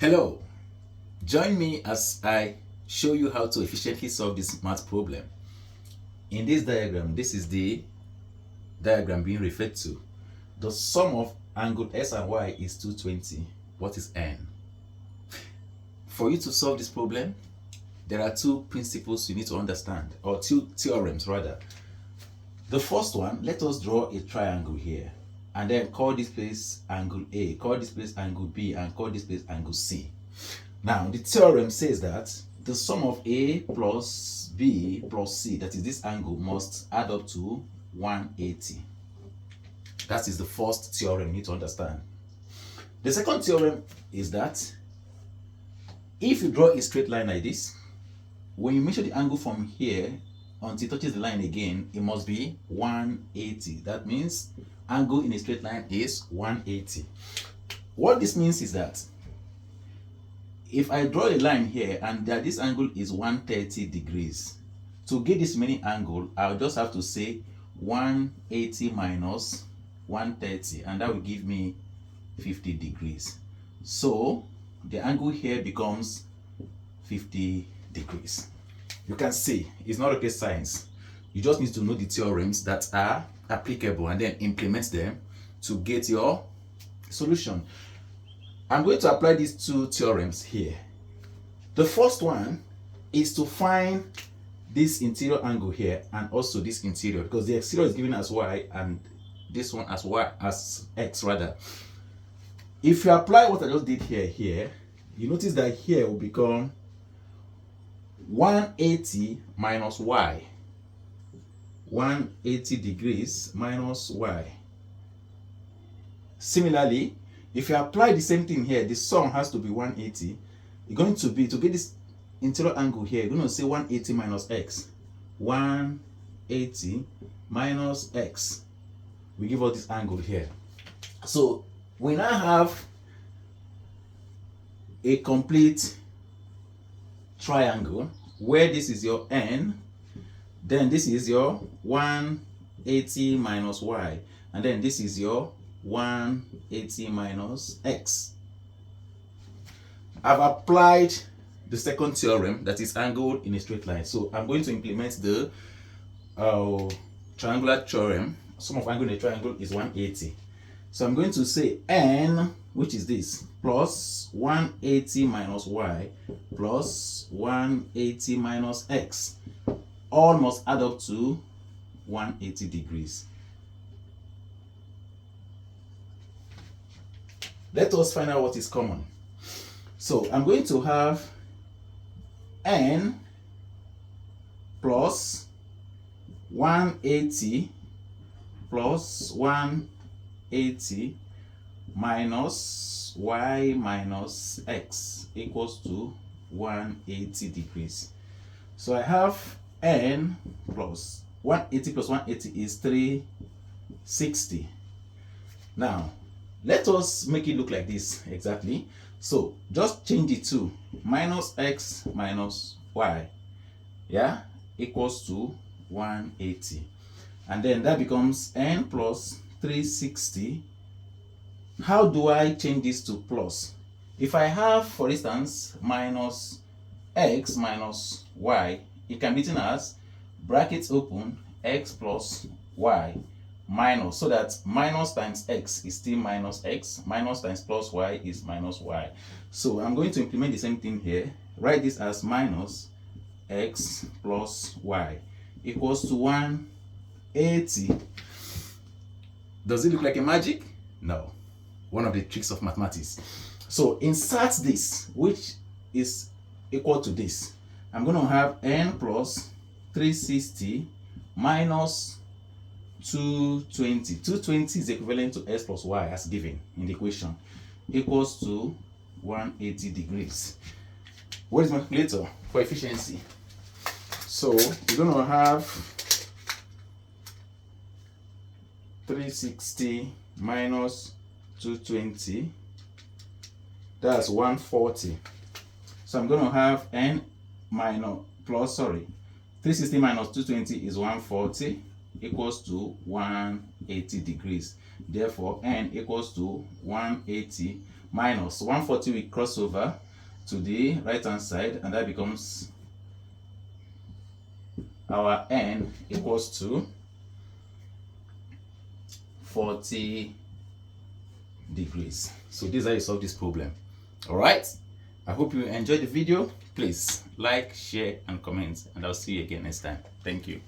Hello, join me as I show you how to efficiently solve this math problem. In this diagram, this is the diagram being referred to. The sum of angle S and Y is 220. What is N? For you to solve this problem, there are two principles you need to understand, or two theorems rather. The first one, let us draw a triangle here and then call this place angle A, call this place angle B, and call this place angle C. Now, the theorem says that the sum of A plus B plus C, that is this angle, must add up to 180. That is the first theorem you need to understand. The second theorem is that if you draw a straight line like this, when you measure the angle from here until it touches the line again, it must be 180. That means angle in a straight line is 180. What this means is that if I draw a line here and that this angle is 130 degrees, to get this remaining angle, I'll just have to say 180 minus 130, and that will give me 50 degrees. So the angle here becomes 50 degrees. You can see it's not rocket science. You just need to know the theorems that are applicable and then implement them to get your solution. I'm going to apply these two theorems here. The first one is to find this interior angle here and also this interior, because the exterior is given as y and this one as y, as x rather. If you apply what I just did here, you notice that here will become 180 minus y. 180 degrees minus y. Similarly, if you apply the same thing here, the sum has to be 180. You're going to be, to get this interior angle here, you're going to say 180 minus x. 180 minus x. We give us this angle here. So we now have a complete triangle where this is your n, then this is your 180 minus y, and then this is your 180 minus x. I've applied the second theorem, that is angle in a straight line. So I'm going to implement the triangular theorem. Sum of angle in a triangle is 180. So I'm going to say n, which is this, plus 180 minus y plus 180 minus x. All must add up to 180 degrees. Let us find out what is common. So I'm going to have n plus 180 plus 180 minus y minus x equals to 180 degrees. So I have n plus 180 plus 180 is 360. Now, let us make it look like this exactly. So just change it to minus x minus y, yeah, equals to 180. And then that becomes n plus 360. How do I change this to plus? If I have, for instance, minus x minus y, it can be written as brackets open x plus y minus, so that minus times x is still minus x, minus times plus y is minus y. So I'm going to implement the same thing here. Write this as minus x plus y equals to 180. Does it look like a magic? No. One of the tricks of mathematics. So insert this, which is equal to this. I'm going to have n plus 360 minus 220. 220 is equivalent to x plus y as given in the equation, equals to 180 degrees. What is my calculator for efficiency? So we're going to have 360 minus 220, that's 140. So I'm going to have n minus plus, 360 minus 220 is 140 equals to 180 degrees. Therefore, n equals to 180 minus 140 will cross over to the right hand side, and that becomes our n equals to 40 degrees. So this is how you solve this problem. All right, I hope you enjoyed the video. Please like, share and comment, and I'll see you again next time. Thank you.